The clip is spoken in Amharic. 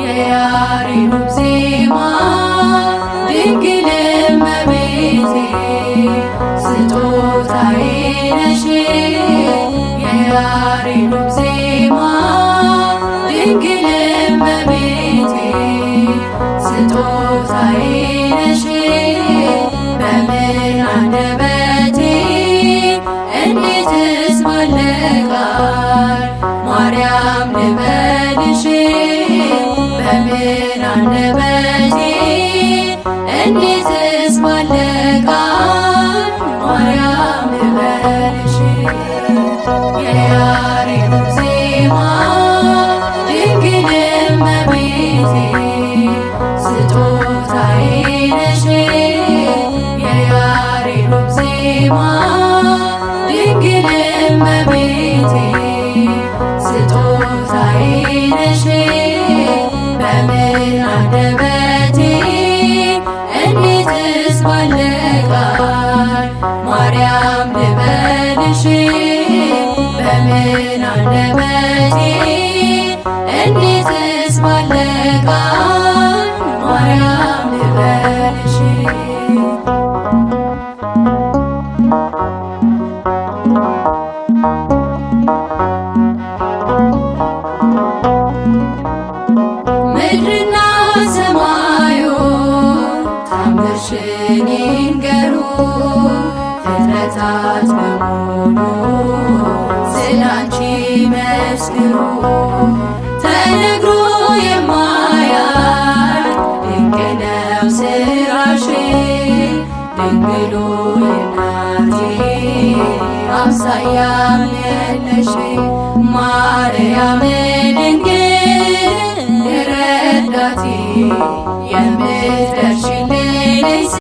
የያሬዱ ዜማ ድንግል እመቤቴ ስጦታዬ ነሽ። የያሬዱ ዜማ ድንግል እመቤቴ ስጦታዬ ነሽ። በምን አንደበቴ እንዴትስ ባለ ቃል ማርያም ልበልሽ? በምን አንደበቴ እንዴትስ ባለ ቃል ማርያም ልበልሽ? የያሬዱ ዜማ ድንግል እመቤቴ ስጦታዬ ነሽ። የያሬዱ ዜማ ድንግል እመቤቴ ስጦታዬ ነሽ። በምን አንደበቴ እንዴትስ ባለ ቃል ማርያም ልበልሽ? በምን አንደበቴ እንዴትስ ባለ ቃል ማርያም ልበልሽ? ምድርና ሰማዩ ታምርሽን ይንገሩ፣ ፍጥረታት በሙሉ ስላንቺ መስክሩ። ተነግሮ የማያልቅ ድንቅ ነው ስራሽ፣ ድንግሉ እናቴ አምሳያም የለሽ። ማርያም ድንግል ረዳቴ የምትደርሺልኝ